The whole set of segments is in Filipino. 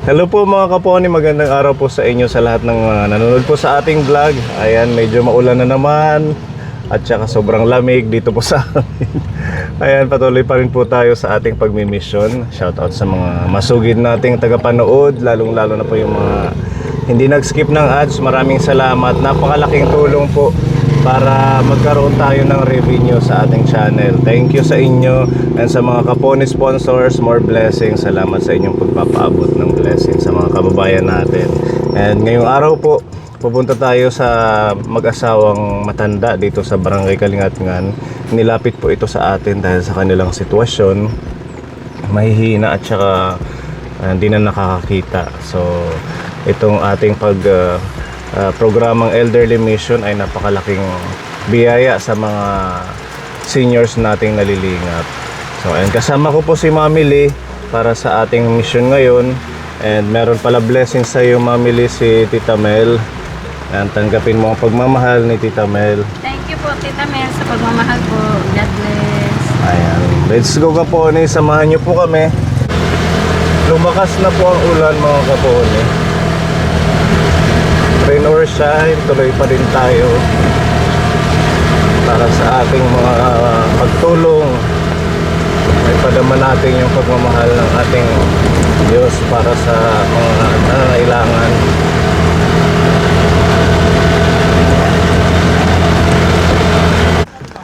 Hello po mga kaponi, magandang araw po sa inyo sa lahat ng nanonood po sa ating vlog. Ayan, medyo maulan na naman at saka sobrang lamig dito po sa amin. Ayan, patuloy pa rin po tayo sa ating pagmimisyon. Shoutout sa mga masugid nating tagapanood, lalong-lalo na po yung mga hindi nag-skip ng ads. Maraming salamat, napakalaking tulong po para magkaroon tayo ng revenue sa ating channel. Thank you sa inyo and sa mga kaponi sponsors, more blessings. Salamat sa inyong pagpapaabot ng blessings sa mga kababayan natin. And ngayong araw po, pupunta tayo sa mag-asawang matanda dito sa Barangay Kalingatngan. Nilapit po ito sa atin dahil sa kanilang sitwasyon, mahihina at saka hindi na nakakakita. So itong ating programang Elderly Mission ay napakalaking biyaya sa mga seniors nating nalilingap. So ayun, kasama ko po si Mami Lee para sa ating mission ngayon. And meron pala blessing sa iyo, Mami Lee, si Tita Mel. And tanggapin mo ang pagmamahal ni Tita Mel. Thank you po, Tita Mel, sa pagmamahal po. God bless. Ayan, let's go kaponi, samahan niyo po kami. Lumakas na po ang ulan mga kaponi. Rain or shine, tuloy pa rin tayo para sa ating mga pagtulong. Ay padama natin yung pagmamahal ng ating Diyos para sa mga nangangailangan.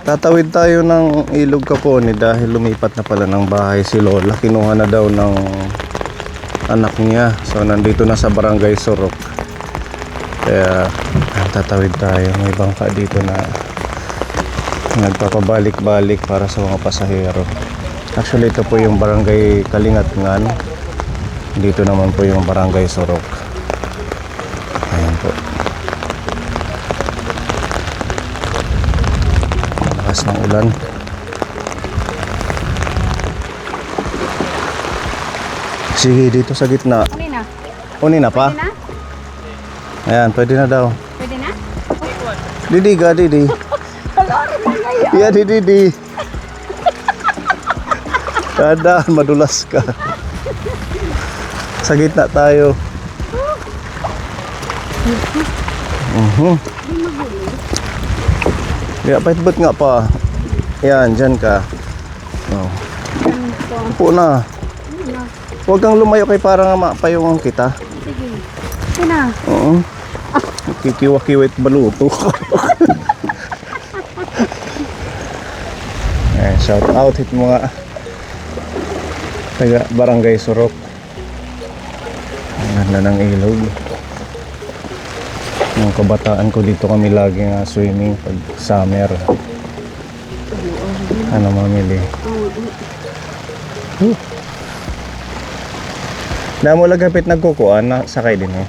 Tatawid tayo ng ilog kaponi dahil lumipat na pala ng bahay si Lola. Kinuha na daw ng anak niya. So nandito na sa Barangay Sorok. Kaya tatawid tayo. May bangka dito na nagpapabalik-balik para sa mga pasahero. Actually ito po yung Barangay Kalingatngan. Dito naman po yung Barangay Sorok. Ayan po. Lakas ng ulan. Sige, dito sa gitna. Uli na? Uni na pa? Pwede na? Ayan, pwede na daw. Pwede na? Didi ga, Didi. Yeah, Didi. Kada, madulas ka. Sa gitna tayo. Yeah, pahit-bat nga pa. Yan, dyan ka. Oh. Upo na. Huwag kang lumayo kay parang mapayungan kita. Sige. Pwede na? Oo. Kikiwa-kiwit baluto. Shout out hit mga taga Barangay Sorok. Ang ganda ng ilog. Yung kabataan ko dito kami lagi nga swimming pag summer. Ano mamili? Na mo lagapit nagkukuan na sakay din eh.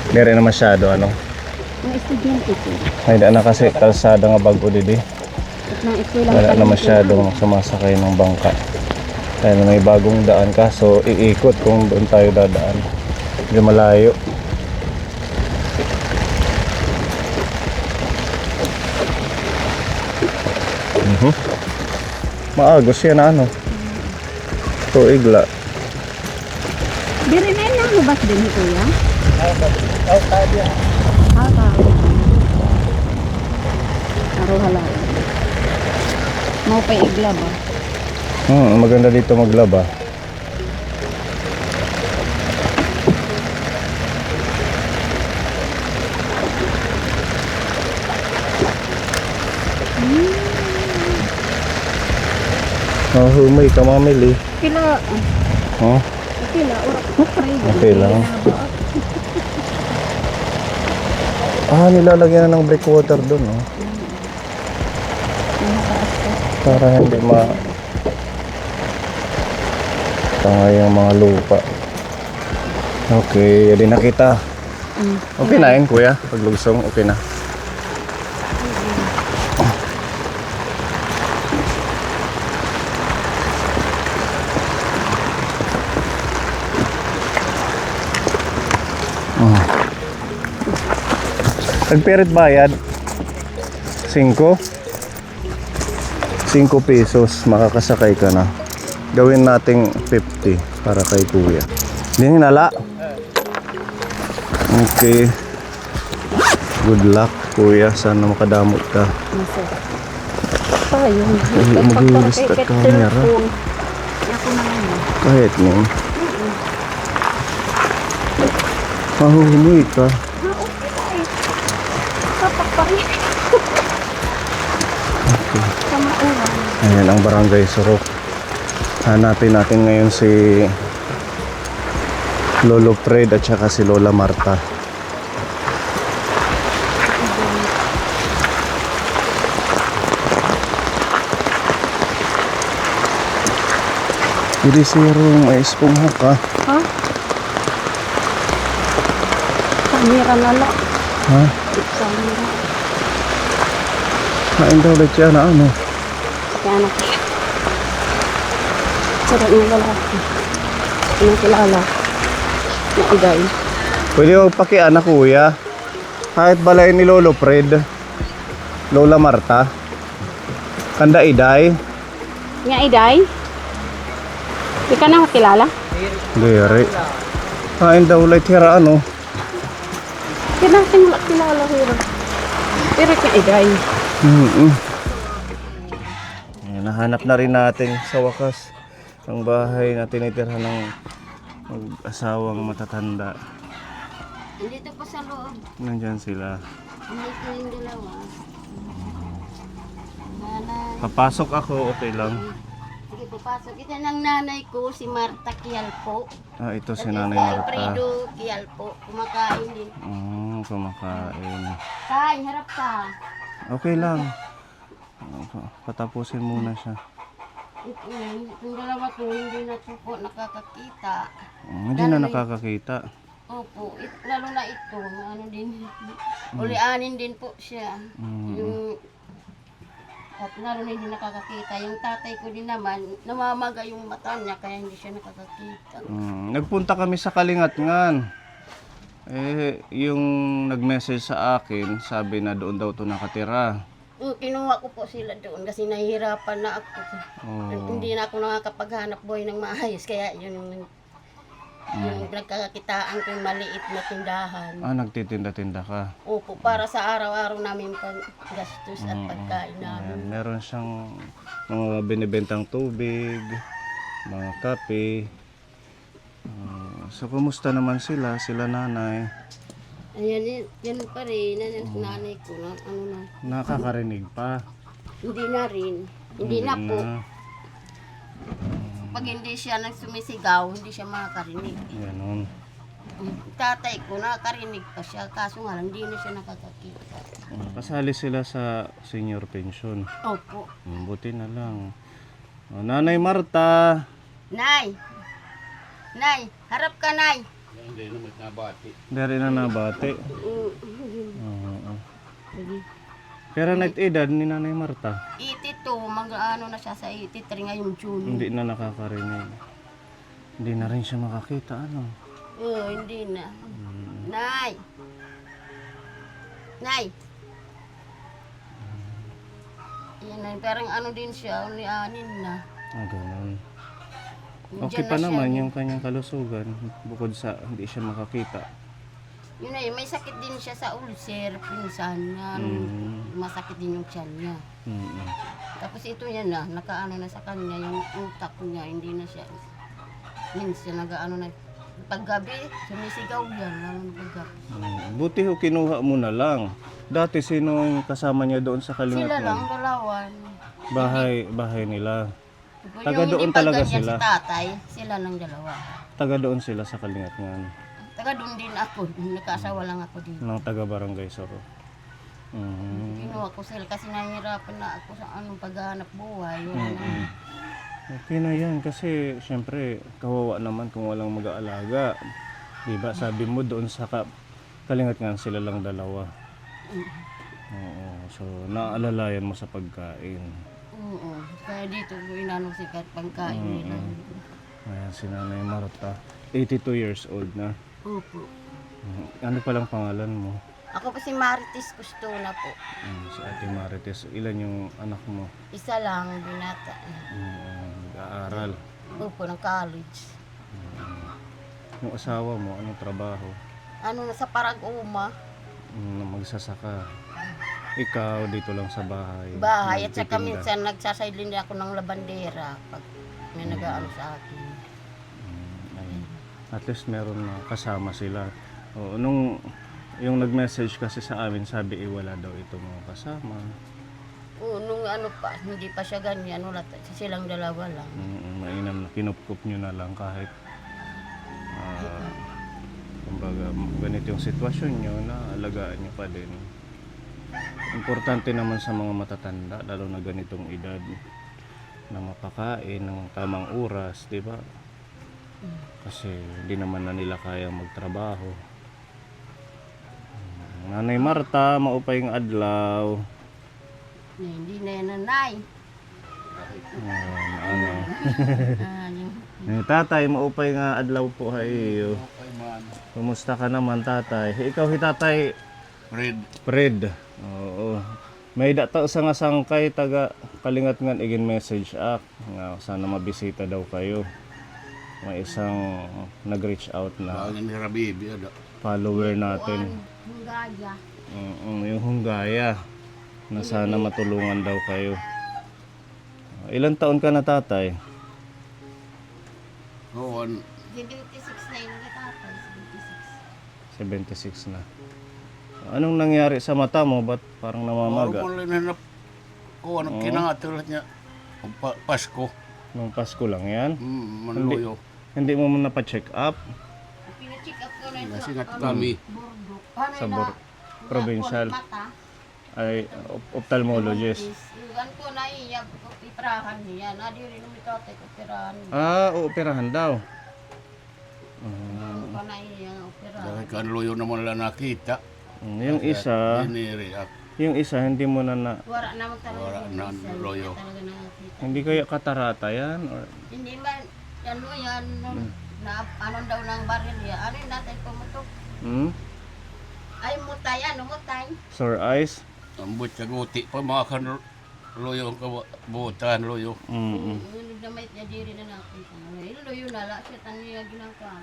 Di rin na masyado ano. Ang estudyante ko. Ay na kasi kalsada nga bago didi. Wala na masyadong sumasakay ng bangka. Kaya may bagong daan ka, so iikot kung doon tayo dadaan. Hindi malayo. Maagos yan ano. Tuigla. Diri na yung lubas din ito yan? Aruhala. Mau pa igla ba? Maganda dito maglaba. Humay ka mamili. Kila. Oh, Kila. okay lang. Nilalagyan na ng breakwater doon, oh. Para hindi tangay yung mga lupa. Okay, yun na kita. Okay na yun, kuya. Paglugsong, okay na. Nagpirit bayad 5 pesos, makakasakay ka na. Gawin nating 50 para kay kuya. Hindi hinala. Okay. Good luck, kuya. Sana makadamot ka. Tayo. Mag-restart ka camera. Ako na lang. Kahit mo. Mahuhuli ka. Kapakpari. Sama uwan. Ayan ang Barangay Sorok. Hanapin natin ngayon si Lolo Fred at saka si Lola Marta. Hindi sirong may espongha ka. Ha? Kamera na lang. Ha? Kamera. Kain daw ulit siya na ano. Kaya anak. Sarap ng lalaki. Pinakilala. Na igay. Pwede mo pakiana kuya. Kahit balay ni Lolo Fred. Lola Marta. Kanda iday. Nga iday? Di ka na kakilala? Gayari. Kain daw ulit hira ano. Kinasin mo kilala hero. Pero nga iday. Ayan, nahanap na rin natin sa wakas ang bahay na tinitirhan ng mag-asawang matatanda. Dito pa sa loob. Nandyan sila. Dito yung dalawa. Nanay. Papasok ako, okay lang. Sige, papasok. Ito ng nanay ko, si Marta Kialpo. Ah, ito si At Nanay si Marta. Alfredo Kialpo. Kumakain din. Kumakain. Kain, harap ka. Okay lang. Patapusin muna siya. Itong dalawa to, hindi na to po nakakakita. Hindi na nakakakita. Opo, lalo na ito, ano din, ulianin din po siya. Yung, at lalo na hindi nakakakita. Yung tatay ko din naman, namamaga yung mata niya, kaya hindi siya nakakakita. Nagpunta kami sa Kalingatngan. Yung nag-message sa akin, sabi na doon daw to nakatira. Kinuha ko po sila doon kasi nahihirapan na ako. Hindi na ako nakakapaghanap buhay ng maayos, kaya yun yung nagkakakitaan ko yung maliit na tindahan. Nagtitinda-tinda ka. Opo, para sa araw-araw namin paggastos at pagkain namin. Meron siyang mga binibentang tubig, mga kape. So, kumusta naman sila nanay? Ayan, yan pa rin, nanay ko na, ano na. Nakakarinig pa. Hindi na rin, hindi na po. Pag hindi siya nagsumisigaw, hindi siya makakarinig. Ganon. Tatay ko, nakakarinig pa siya, kaso nga lang, hindi na siya nakakakita. Kasali sila sa senior pension. Opo. Buti na lang. Nanay Marta. Nay! Nay! Harap ka, Nay! Dari na nabati. Pero edad ni Nanay Marta. 82, mag-ano na siya sa 83 ngayong June. Hindi na nakakarinig. Hindi na rin siya makakita, ano? Oo, hindi na. Nay! Nay! Yan na, parang ano din siya, ulianin na. Ganun. Diyan Okay na pa siya. naman yung kanyang kalusugan bukod sa hindi siya makakita. Yun na, may sakit din siya sa ulcer, pinsan na masakit din yung tiyan niya. Tapos ito yan na, nakaano na sa kanya, yung utak niya, hindi na siya, minsan nagaano na, paggabi, sumisigaw yan, lalo na paggabi. Buti ho kinuha mo na lang. Dati sino yung kasama niya doon sa Sila lang, Kalingatngan? dalawan. Bahay nila. Yung Taga doon hindi pa talaga ganyan sila? Si tatay, sila lang dalawa. Taga doon sila sa Kalingatngan. Taga doon din ako, nagkaasawa lang ako dito. Ng taga Barangay Soro. Kinuha ko sila kasi nahihirapan na ako sa anong paghahanap buhay. Wala naman. Okay na yan kasi syempre kawawa naman kung walang mag-aalaga. Diba sabi mo doon sa Kalingatngan sila lang dalawa. Oo, so naaalalayan mo sa pagkain. Oo, kaya dito ko inanong si kahit pagkain nila. Ayan si Nanay Marta, 82 years old na. Opo. Ano palang pangalan mo? Ako po si Marites Custona po. Si Ate Marites, ilan yung anak mo? Isa lang, binata. Nag-aaral. Opo, ng college. Yung asawa mo, anong trabaho? Ano na sa Parag-Uma. Magsasaka. Ikaw, dito lang sa bahay. Bahay at saka nagtitinda. minsan nagsasailin ako ng labandera pag may nag-aano sa akin. Ayun. At least meron na kasama sila. O, nung yung nag-message kasi sa amin, sabi wala daw itong mga kasama. Oo, nung ano pa, hindi pa siya ganyan, wala silang dalawa lang. Mainam na kinupkup nyo na lang kahit kumbaga ganito yung sitwasyon nyo na alagaan nyo pa din. Importante naman sa mga matatanda, lalo na ganitong edad, na mapakain ng tamang oras, di ba? Kasi hindi naman na nila kayang magtrabaho. Nanay Marta, maupay ng adlaw. Hindi na yan nanay. Ano? Yung Tatay, maupay nga adlaw po hayo. Okay man. Kumusta ka naman, tatay? Ikaw, tatay, Red. Fred. Oo. May data sa nga sangkay taga kalingat nga igin message nga sana mabisita daw kayo. May isang nag-reach out na Bagay ni Rabibi. follower natin. Yung gaya. Yung Hunggaya na sana matulungan daw kayo. Ilan taon ka na, tatay? Oo, 76 na yung natatay, 76. 76 na. Anong nangyari sa mata mo? Ba't parang namamaga? Ano lang na kinangatulat niya. Pasko. Nung Pasko lang yan? Manloyo. Hindi mo muna pa-check up? Pina-check up ko na ito. Nasingat kami. Burdok. Sa provincial. Mata. Ay, ophthalmologist. Yung ko na iya, ipirahan niya. Nadi rin yung mitote ko, pirahan niya. Operahan daw. Ano ko na iya, operahan. Dahil kanloyo naman lang nakita. Yung isa, Dinireact. hindi mo na Wala naman talaga. Wala yung na, isa, loyo. hindi talaga nakakita. hindi kaya katarata yan? Or, Hindi man, ano yan, na, ano daw ng baril yan. Ano yung natin pumutok? Ay, mutay, ano mutay? sore eyes? Ang buwit kaguti pa mga kanloyo ang kabutan, loyo. Mm. Yung damay niya diri na nakita. Yung loyo na lang, siya tanong ginagawa.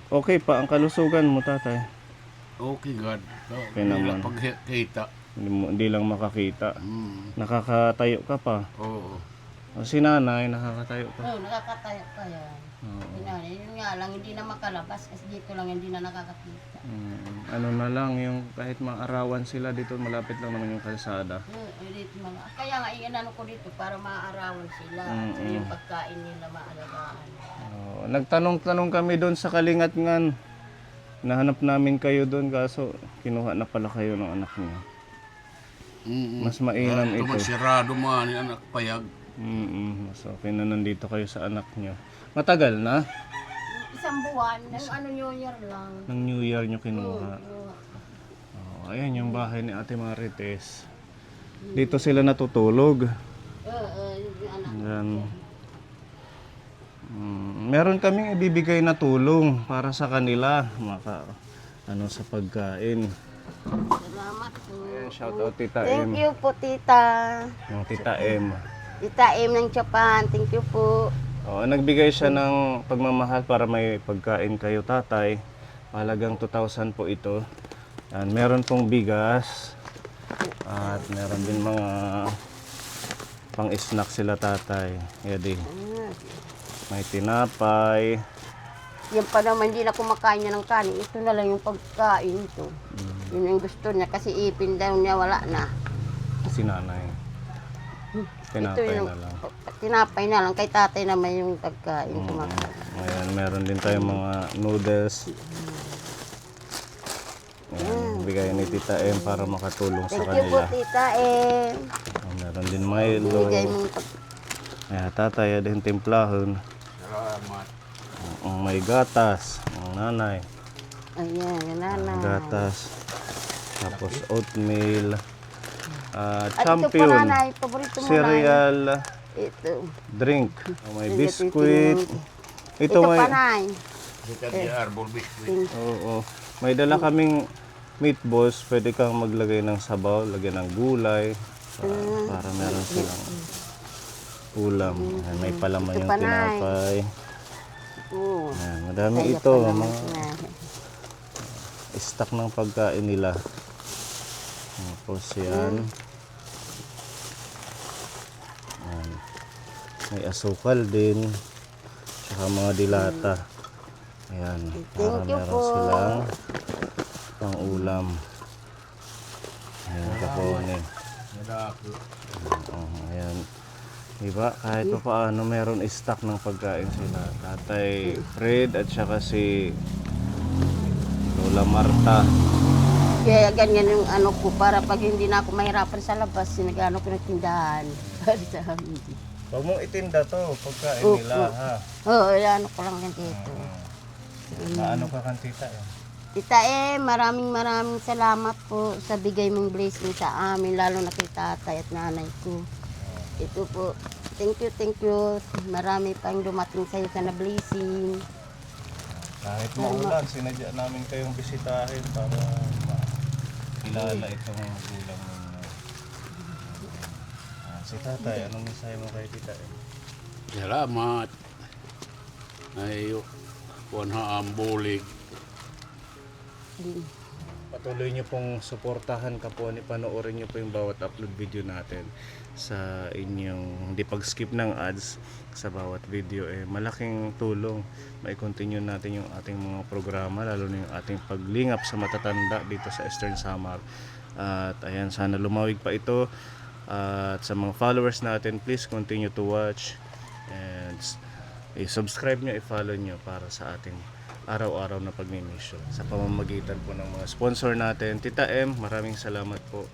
Okay pa ang kalusugan mo, tatay. Okay, God. Okay naman. Pagkita. Hindi lang makakita. Nakakatayo ka pa. Oo. O, si nanay, nakakatayo pa. Oo, nakakatayo pa yan. Yun nga lang, hindi na makalabas kasi dito lang hindi na nakakakita. Ano na lang, yung kahit maarawan sila dito, malapit lang naman yung kalsada. Dito mga, kaya nga, inano ko dito para maaarawan sila. So, yung pagkain nila maalagaan. Nagtanong-tanong kami doon sa Kalingatngan. Nahanap namin kayo doon kaso kinuha na pala kayo ng anak niyo. Mas mainam ito. Tumasirado man yung anak payag. Mas okay na nandito kayo sa anak niyo. Matagal na? Isang buwan, ng ano New Year lang. Nang New Year niyo kinuha. Oo. Ayan yung bahay ni Ate Marites. Dito sila natutulog. Yung anak. Yan. Meron kaming ibibigay na tulong para sa kanila sa pagkain. Salamat po. Ayan, shout out Tita Thank M. you po, tita. Yung Tita M. Tita M ng Japan, thank you po. Nagbigay siya ng pagmamahal para may pagkain kayo, tatay. Mahalagang 2,000 po ito. Yan, meron pong bigas. At meron din mga pang-snack sila, tatay. Yadi. May tinapay. Yan pa naman, hindi na kumakain niya ng kanin. Ito na lang yung pagkain ito. Yun yung gusto niya kasi ipin daw niya, wala na. Si nanay. Tinapay na lang. Tinapay na lang. Kay tatay naman yung pagkain kumakain. Ayan, meron din tayong mga noodles. Ayan, bigay ni Tita M para makatulong sa Thank you po, kanila. tita M. Meron din Milo. Bigay mo Ayan, tatay, din timplahon. Salamat. May gatas. Ang nanay. Ayan, yan nanay. Gatas. Tapos oatmeal. At ito po Champion. nanay, paborito mo nanay. Cereal. Ito. Drink. May Ayan, biskuit. Ito Ito may... pa nay. Dito di arbol biskuit. Oo. May dala kaming meatballs. Pwede kang maglagay ng sabaw. Lagyan ng gulay. Para meron silang ulam. Ayan, may palaman Ito yung pa, Nay. tinapay. ito. Ayan, madami Kaya ito. pala Mga na. stock ng pagkain nila. Tapos yan. Ayan. May asukal din. Tsaka mga dilata. Ayan. Para Thank you meron po. silang pang ulam. Ayan, kapone. Ayan. Diba? Kahit pa paano meron stock ng pagkain sila. Tatay Fred at saka si Lola Marta. Kaya ganyan yung ano ko, para pag hindi na ako mahirapan sa labas, sinagano ko ng tindahan. Para sa amin. Huwag mong itinda to, pagkain Oo, nila oo. ha. Oo, ano ko lang yan dito. Maano ka kantita eh. Tita maraming salamat po sa bigay mong blessing sa amin, lalo na kay tatay at nanay ko. Ito po, thank you. Marami pang dumating sa'yo sa na-blessing. Kahit maulan, sinadya namin kayong bisitahin para makilala itong gulang ninyo. Si tatay, anong mensahe mo kay tita eh? Salamat. Ay, kuwan ha ang bulig. Patuloy nyo pong suportahan kapwa ni panoorin nyo po yung bawat upload video natin sa inyong hindi pag-skip ng ads sa bawat video malaking tulong mai-continue natin yung ating mga programa, lalo na yung ating paglingap sa matatanda dito sa Eastern Samar. At ayan, sana lumawig pa ito. At sa mga followers natin, please continue to watch and i-subscribe nyo, i-follow nyo para sa ating araw-araw na pagmi-mission sa pamamagitan po ng mga sponsor natin. Tita maraming salamat po.